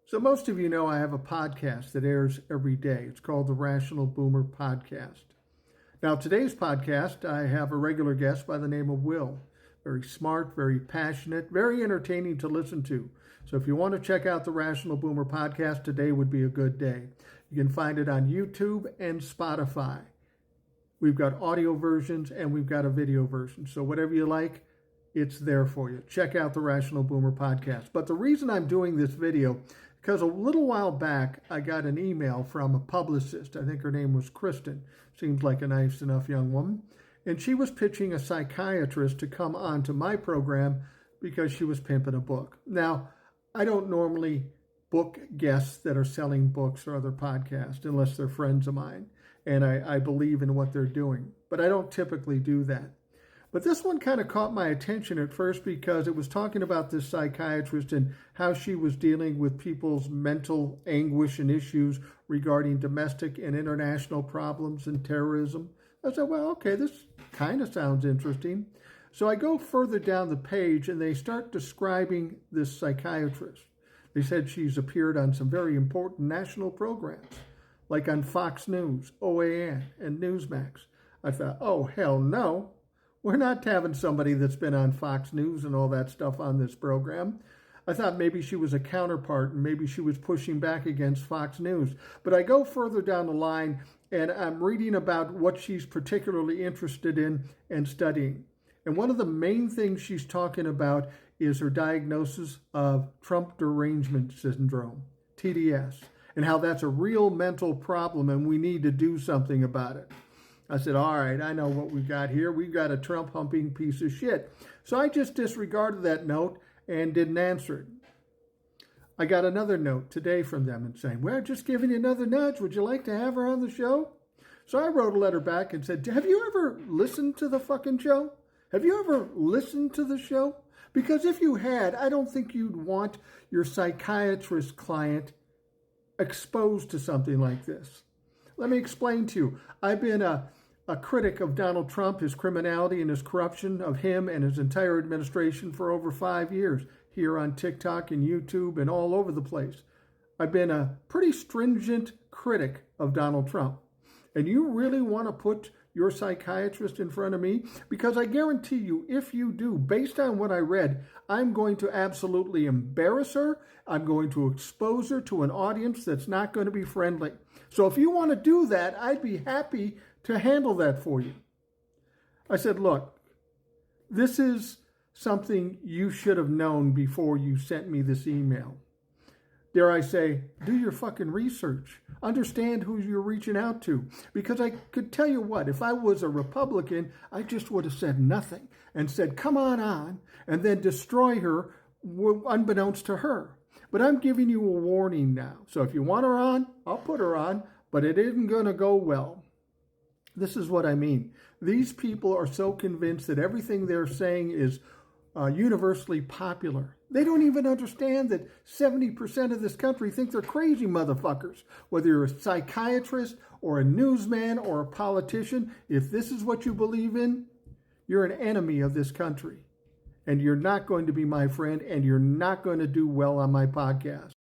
So most of you know I have a podcast that airs every day. It's called the Rational Boomer Podcast. Now, today's podcast, I have a regular guest by the name of Will. Very smart, very passionate, very entertaining to listen to. So if you want to check out the Rational Boomer Podcast, today would be a good day. You can find it on YouTube and Spotify. We've got audio versions and we've got a video version. So whatever you like, it's there for you. Check out the Rational Boomer Podcast. But the reason I'm doing this video, because a little while back, I got an email from a publicist. I think her name was Kristen. Seems like a nice enough young woman. And she was pitching a psychiatrist to come onto my program because she was pimping a book. Now, I don't normally book guests that are selling books or other podcasts unless they're friends of mine. And I believe in what they're doing. But I don't typically do that. But this one kind of caught my attention at first because it was talking about this psychiatrist and how she was dealing with people's mental anguish and issues regarding domestic and international problems and terrorism. I said, well, okay, this kind of sounds interesting. So I go further down the page and they start describing this psychiatrist. They said she's appeared on some very important national programs, like on Fox News, OAN, and Newsmax. I thought, oh, hell no. We're not having somebody that's been on Fox News and all that stuff on this program. I thought maybe she was a counterpart and maybe she was pushing back against Fox News. But I go further down the line and I'm reading about what she's particularly interested in and studying. And one of the main things she's talking about is her diagnosis of Trump derangement syndrome, TDS, and how that's a real mental problem and we need to do something about it. I said, all right, I know what we've got here. We've got a Trump-humping piece of shit. So I just disregarded that note and didn't answer it. I got another note today from them and saying, well, just giving you another nudge. Would you like to have her on the show? So I wrote a letter back and said, have you ever listened to the fucking show? Have you ever listened to the show? Because if you had, I don't think you'd want your psychiatrist client exposed to something like this. Let me explain to you. I've been a critic of Donald Trump, his criminality and his corruption of him and his entire administration for over 5 years here on TikTok and YouTube and all over the place. I've been a pretty stringent critic of Donald Trump. And you really want to put your psychiatrist in front of me? Because I guarantee you, if you do, based on what I read, I'm going to absolutely embarrass her. I'm going to expose her to an audience that's not going to be friendly. So if you want to do that, I'd be happy to handle that for you. I said, look, this is something you should have known before you sent me this email. Dare I say, do your fucking research. Understand who you're reaching out to. Because I could tell you what, if I was a Republican, I just would have said nothing and said, come on, and then destroy her unbeknownst to her. But I'm giving you a warning now. So if you want her on, I'll put her on, but it isn't going to go well. This is what I mean. These people are so convinced that everything they're saying is universally popular. They don't even understand that 70% of this country think they're crazy motherfuckers. Whether you're a psychiatrist or a newsman or a politician, if this is what you believe in, you're an enemy of this country. And you're not going to be my friend, and you're not going to do well on my podcast.